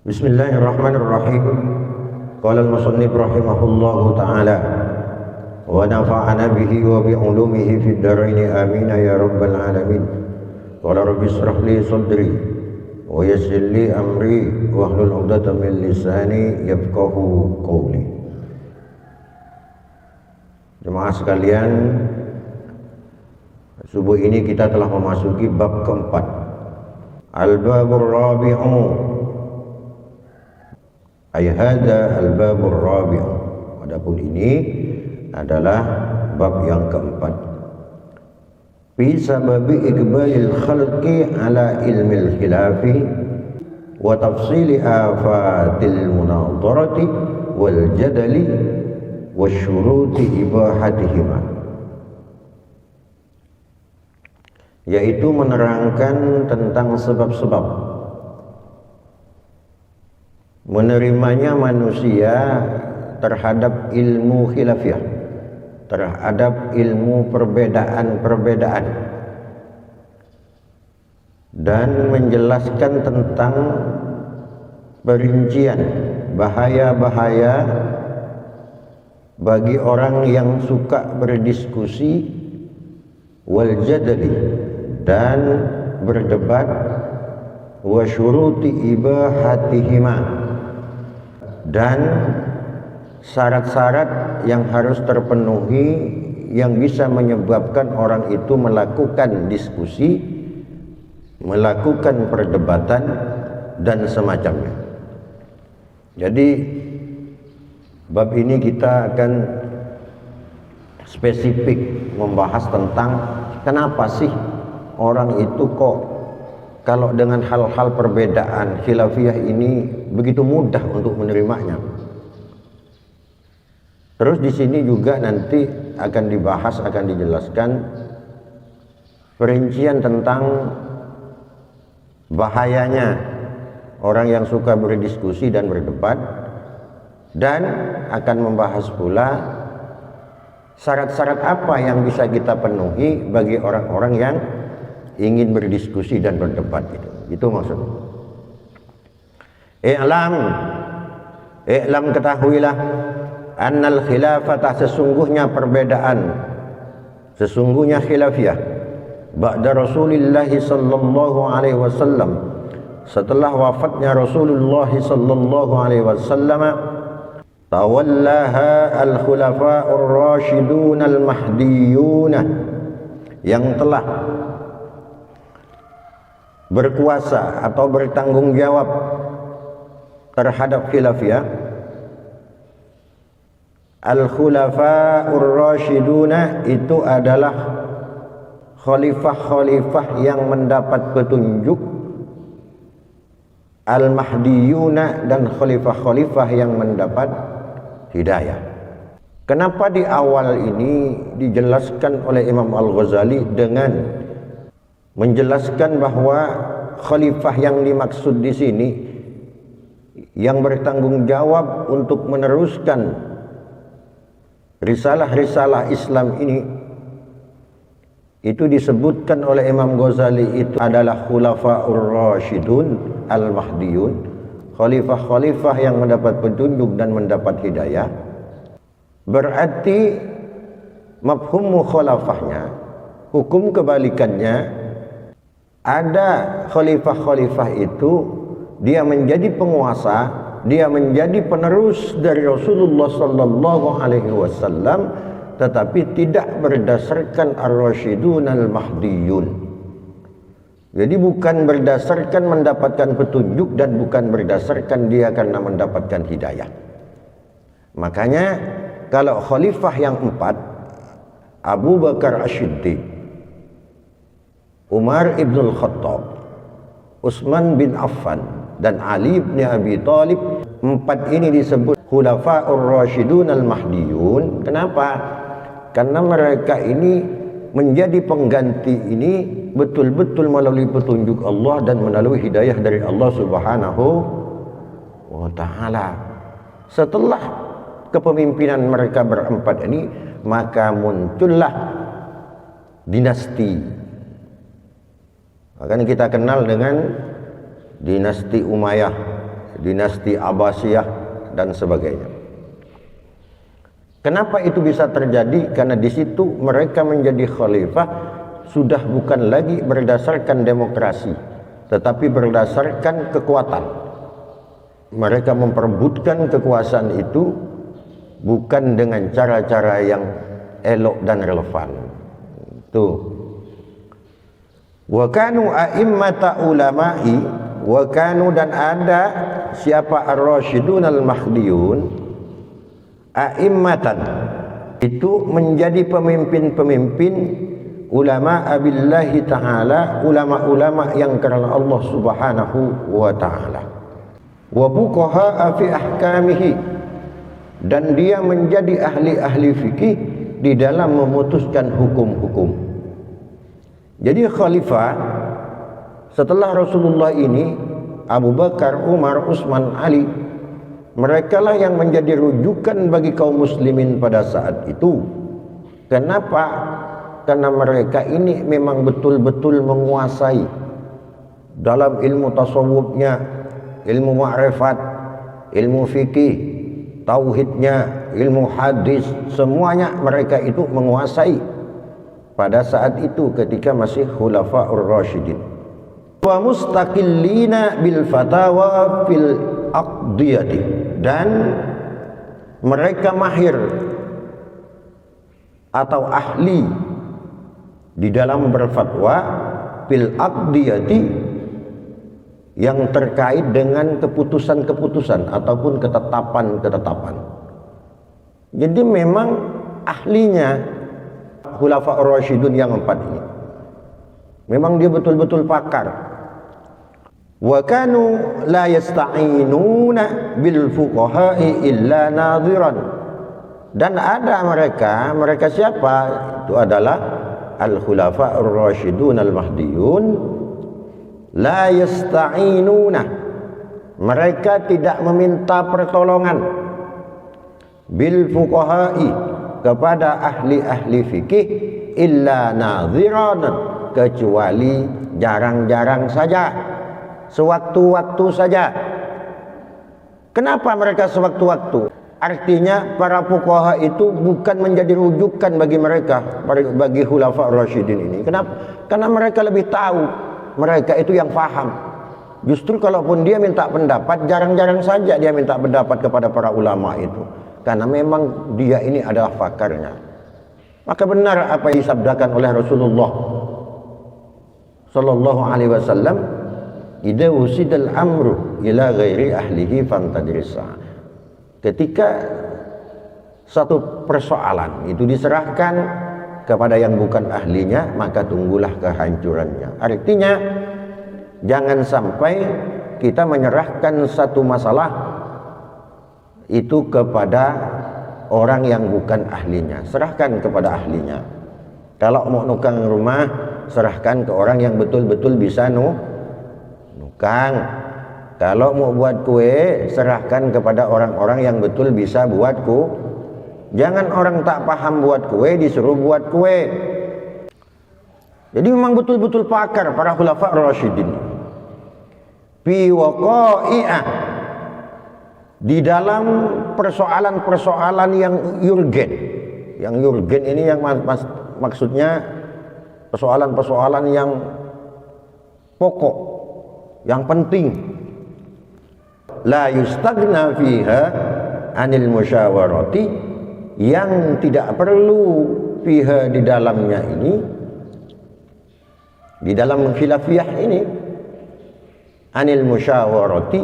Bismillahirrahmanirrahim. Qala al-musannif rahimahullahu ta'ala wa nafa'ana bihi wa bi ulumihi fid dharain amin ya rabbal alamin. Qala rabbi ishrah li sadri wa yassir li amri wa hlul 'uqdatam min lisani yafqahu qawli. Jemaah sekalian, subuh ini kita telah memasuki bab keempat, al-babur rabi'u. Hadza al-babur rabi'u. Adapun ini adalah bab yang keempat. Fi sababi iqbalil khalqi ala ilmil khilafi wa tafsili afatil munadharati wal jadali wa syuruti ibahatihima, yaitu menerangkan tentang sebab-sebab menerimanya manusia terhadap ilmu khilafiyah, terhadap ilmu perbedaan-perbedaan, dan menjelaskan tentang perincian bahaya-bahaya bagi orang yang suka berdiskusi, wal jadali, dan berdebat, wa syuruti ibahatihima, dan syarat-syarat yang harus terpenuhi yang bisa menyebabkan orang itu melakukan diskusi, melakukan perdebatan, dan semacamnya. Jadi bab ini kita akan spesifik membahas tentang kenapa sih orang itu kok kalau dengan hal-hal perbedaan khilafiyah ini begitu mudah untuk menerimanya. Terus di sini juga nanti akan dibahas, akan dijelaskan perincian tentang bahayanya orang yang suka berdiskusi dan berdebat, dan akan membahas pula syarat-syarat apa yang bisa kita penuhi bagi orang-orang yang ingin berdiskusi dan berdebat. Itu maksudnya. I'lam ketahuilah, annal khilafata, sesungguhnya perbedaan, sesungguhnya khilafiyah, ba'da Rasulullah sallallahu alaihi wasallam, setelah wafatnya Rasulullah sallallahu alaihi wasallam, tawallaha al-khulafa'ur rasyidun al-mahdiyun, yang telah berkuasa atau bertanggung jawab terhadap khilafiyah. Al-khulafa'ur rasyiduna itu adalah khalifah-khalifah yang mendapat petunjuk, al-mahdiyuna, dan khalifah-khalifah yang mendapat hidayah. Kenapa di awal ini dijelaskan oleh Imam Al-Ghazali dengan menjelaskan bahwa khalifah yang dimaksud di sini yang bertanggung jawab untuk meneruskan risalah-risalah Islam ini, itu disebutkan oleh Imam Ghazali itu adalah khulafa'ur rasyidun al-mahdiyun, khalifah-khalifah yang mendapat petunjuk dan mendapat hidayah. Berarti mafhum mukhalafahnya, hukum kebalikannya, ada khalifah-khalifah itu dia menjadi penguasa, dia menjadi penerus dari Rasulullah sallallahu alaihi wasallam, tetapi tidak berdasarkan ar-rasyidun al-mahdiyun. Jadi bukan berdasarkan mendapatkan petunjuk dan bukan berdasarkan dia karena mendapatkan hidayah. Makanya kalau khalifah yang empat, Abu Bakar As-Siddiq, Umar ibn al-Khattab, Utsman bin Affan, dan Ali bin Abi Thalib, empat ini disebut khulafa'ur rasyidun al-mahdiyun. Kenapa? Karena mereka ini menjadi pengganti ini betul-betul melalui petunjuk Allah dan melalui hidayah dari Allah Subhanahu wa ta'ala. Setelah kepemimpinan mereka berempat ini, maka muncullah dinasti. Makanya kita kenal dengan dinasti Umayyah, dinasti Abbasiyah dan sebagainya. Kenapa itu bisa terjadi? Karena di situ mereka menjadi khalifah sudah bukan lagi berdasarkan demokrasi, tetapi berdasarkan kekuatan. Mereka memperebutkan kekuasaan itu bukan dengan cara-cara yang elok dan relevan. Tuh. Wa kanu a'immata ulama'i, wa kanu, dan ada siapa ar-rasyidun al-mahdiyun, a'immatan, itu menjadi pemimpin-pemimpin ulama abillahi ta'ala, ulama-ulama yang karena Allah subhanahu wa ta'ala, wa fuqaha fi ahkamihi, dan dia menjadi ahli-ahli fikih di dalam memutuskan hukum-hukum. Jadi khalifah setelah Rasulullah ini, Abu Bakar, Umar, Utsman, Ali, mereka lah yang menjadi rujukan bagi kaum muslimin pada saat itu. Kenapa? Karena mereka ini memang betul-betul menguasai dalam ilmu tasawufnya, ilmu ma'rifat, ilmu fikih, tauhidnya, ilmu hadis, semuanya mereka itu menguasai pada saat itu ketika masih khulafaur rasyidin. Wa mustaqillina bil fatawa fil aqdiyati, dan mereka mahir atau ahli di dalam berfatwa fil aqdiyati, yang terkait dengan keputusan-keputusan ataupun ketetapan-ketetapan. Jadi memang ahlinya Khulafaur Rasyidun yang 4 ini, memang dia betul-betul pakar. Wa kanu la yasta'inuna bil fuqaha'i illa nadhiran, dan ada mereka siapa? Itu adalah al Khulafaur Rasyidun al Mahdiyun, la yasta'inuna, mereka tidak meminta pertolongan, bil fuqaha'i, kepada ahli-ahli fikih, illa nadhiran, kecuali jarang-jarang saja, sewaktu-waktu saja. Kenapa mereka sewaktu-waktu? Artinya para fuqaha itu bukan menjadi rujukan bagi mereka, bagi khulafa rasyidin ini. Kenapa? Karena mereka lebih tahu, mereka itu yang paham. Justru kalaupun dia minta pendapat, jarang-jarang saja dia minta pendapat kepada para ulama itu, karena memang dia ini adalah pakarnya. Maka benar apa yang disabdakan oleh Rasulullah sallallahu alaihi wasallam, idza usidal amru ila ghairi ahlihi fantadrisa. Ketika satu persoalan itu diserahkan kepada yang bukan ahlinya, maka tunggulah kehancurannya. Artinya jangan sampai kita menyerahkan satu masalah itu kepada orang yang bukan ahlinya. Serahkan kepada ahlinya. Kalau mau nukang rumah, serahkan ke orang yang betul-betul bisa nukang. Kalau mau buat kue, serahkan kepada orang-orang yang betul bisa buat kue. Jangan orang tak paham buat kue disuruh buat kue. Jadi memang betul-betul pakar para khulafa rasyidin. Fi waqa'i'ah, di dalam persoalan-persoalan yang urgen. Yang urgen ini yang maksudnya persoalan-persoalan yang pokok, yang penting. La yustagna fiha anil musyawarati, yang tidak perlu fiha di dalamnya ini, di dalam khilafiyah ini, anil musyawarati,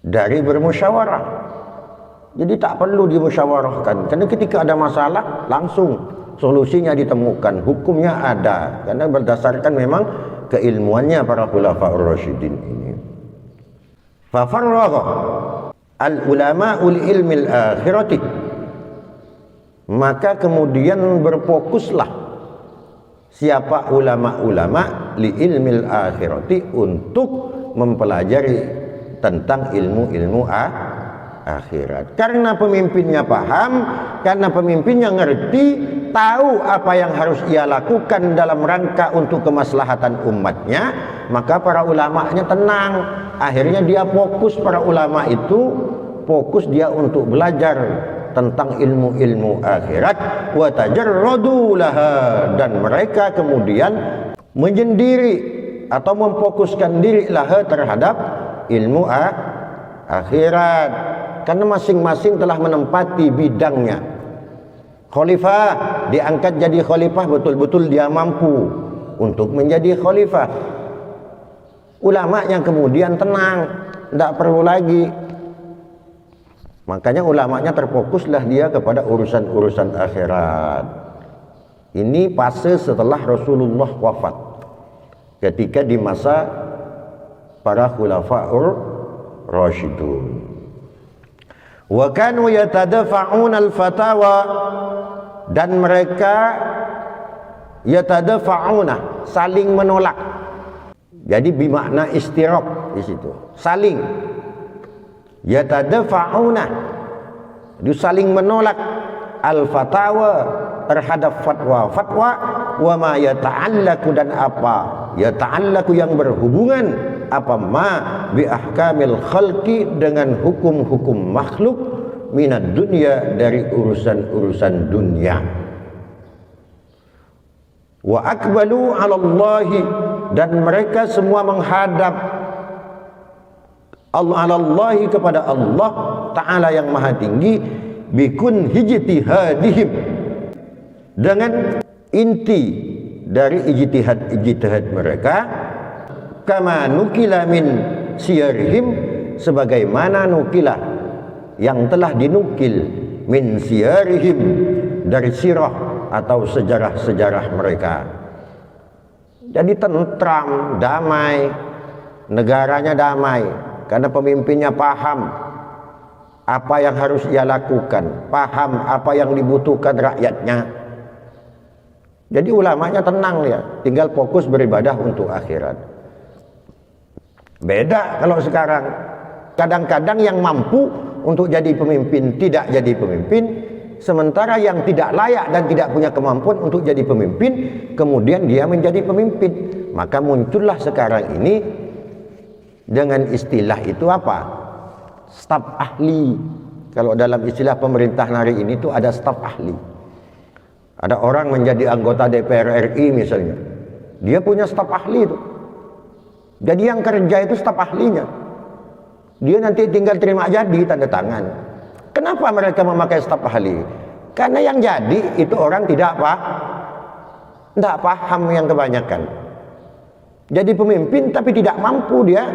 dari bermusyawarah. Jadi tak perlu dimusyawarahkan, karena ketika ada masalah langsung solusinya ditemukan, hukumnya ada, karena berdasarkan memang keilmuannya para khulafaur rasyidin ini. Fa farragha al ulama ul ilmil akhirati, maka kemudian berfokuslah siapa ulama-ulama li ilmil akhirati, untuk mempelajari tentang ilmu-ilmu akhirat. Karena pemimpinnya paham, karena pemimpinnya ngerti, tahu apa yang harus ia lakukan dalam rangka untuk kemaslahatan umatnya, maka para ulamanya tenang. Akhirnya dia fokus, para ulama itu fokus dia untuk belajar tentang ilmu-ilmu akhirat, wa tajarradu laha, dan mereka kemudian menyendiri atau memfokuskan diri laha terhadap ilmu akhirat, karena masing-masing telah menempati bidangnya. Khalifah diangkat jadi khalifah, betul-betul dia mampu untuk menjadi khalifah. Ulama yang kemudian tenang, tidak perlu lagi. Makanya ulamanya terfokuslah dia kepada urusan-urusan akhirat. Ini fase setelah Rasulullah wafat, ketika di masa para khulafaur rasyidun. Wa kanu yatadafa'un al-fatawa, dan mereka yatadafa'una, saling menolak. Jadi bermakna istiraq di situ, saling yatadafa'una, itu saling menolak al-fatawa, terhadap fatwa-fatwa, wa ma yata'allaku, dan apa yata'allaku yang berhubungan, apa ma bi ahkamil khalqi, dengan hukum-hukum makhluk, minad dunya, dari urusan-urusan dunia. Wa akbalu 'ala Allahi, dan mereka semua menghadap Allahi, kepada Allah Ta'ala yang maha tinggi, bikun hijtihadihim, dengan inti dari ijtihad mereka, kama nukila min siyarihim, sebagaimana nukilah yang telah dinukil, min siyarihim, dari sirah atau sejarah-sejarah mereka. Jadi tentram, damai, negaranya damai, karena pemimpinnya paham apa yang harus ia lakukan, paham apa yang dibutuhkan rakyatnya. Jadi ulamanya tenang ya, tinggal fokus beribadah untuk akhirat. Beda kalau sekarang, kadang-kadang yang mampu untuk jadi pemimpin tidak jadi pemimpin, sementara yang tidak layak dan tidak punya kemampuan untuk jadi pemimpin, kemudian dia menjadi pemimpin. Maka muncullah sekarang ini dengan istilah itu apa? Staf ahli. Kalau dalam istilah pemerintahan hari ini itu ada staf ahli. Ada orang menjadi anggota DPR RI misalnya, dia punya staf ahli itu. Jadi yang kerja itu staf ahlinya, dia nanti tinggal terima jadi, tanda tangan. Kenapa mereka memakai staf ahli? Karena yang jadi itu orang tidak paham yang kebanyakan. Jadi pemimpin tapi tidak mampu dia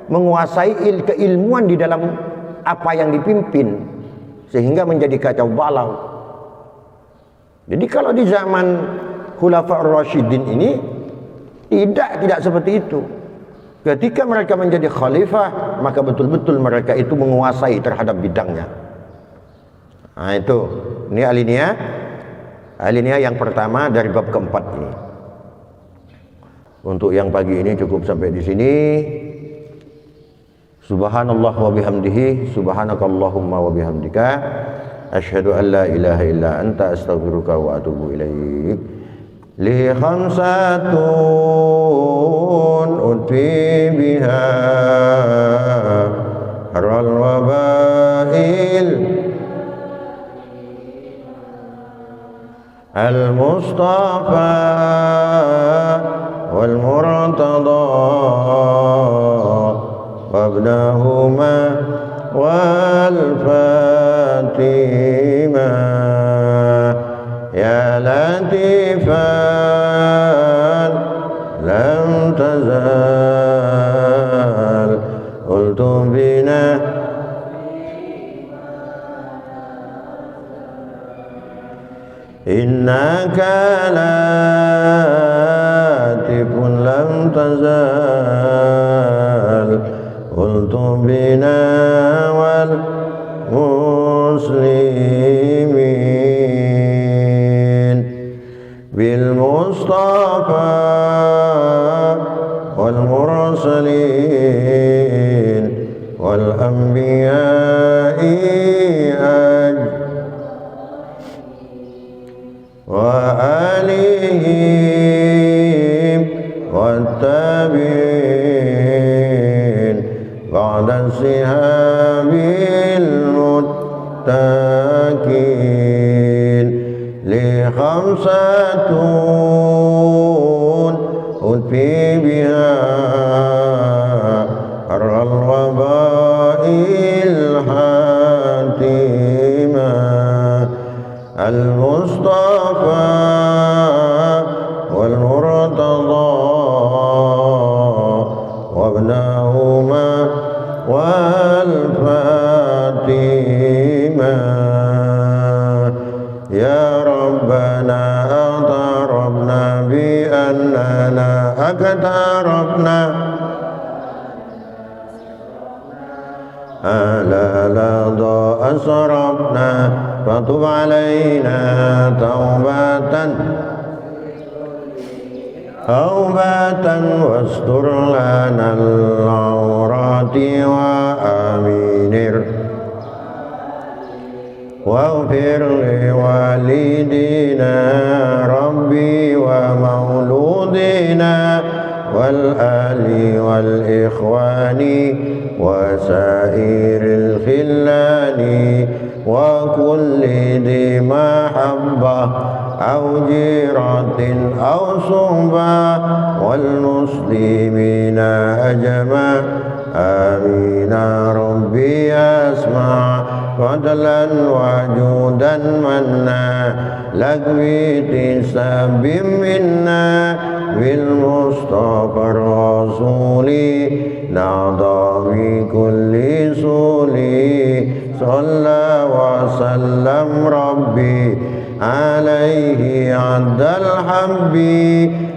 menguasai keilmuan di dalam apa yang dipimpin, sehingga menjadi kacau balau. Jadi kalau di zaman Khulafaur Rasyidin ini tidak seperti itu. Ketika mereka menjadi khalifah, maka betul-betul mereka itu menguasai terhadap bidangnya. Nah itu, ini alinea yang pertama dari bab keempat ini. Untuk yang pagi ini cukup sampai di sini. Subhanallah wa bihamdihi, subhanakallahumma wa bihamdika, asyhadu an la ilaha illa anta, astaghfiruka wa atubu ilaik. Li khamsatun utfi biha ral wabail al mustafa wal murtada wabnahuma wal fatima ya latifan lam tazal qultu bina innaka latifun lam tazal qultu bina wal muslimin bil mustafa wal mursalin wal anbiya بعد السهاب المتكين لخمسة أطفي بها حر الوباء الحاتمة المصطفى والمرتضى وابنهما والفاتمة يا ربنا اعترفنا بأننا اقترفنا على لظى أسرفنا فتب علينا توبة واستر لنا العورات وآمين واغفر لوالدينا ربي ومولودنا والآل والإخوان وسائر الخلان وكل ذي محبة أو جيرة أو صحبة والمسلمين أجمع آمين ربي أسمع فضلا وجودا منا لك بتساب منا بالمصطفى الرسول نعضى بكل سولي صلى وسلم ربي عليه عد الحب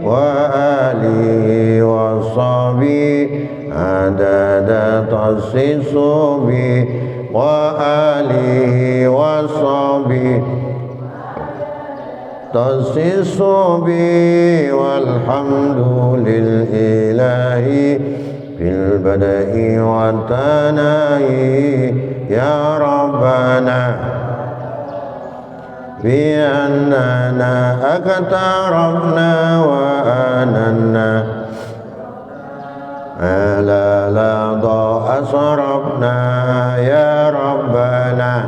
وآله وصحبه عدد تصصب وآله وصحبه تصصب والحمد للإله في البدء والثناء يا ربنا بأننا اقترفنا وآننا على لظى أسرفنا يا ربنا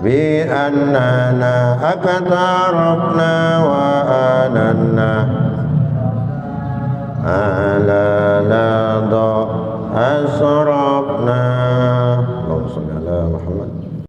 بأننا اقترفنا وآننا على لظى أسرفنا اللهم صل على محمد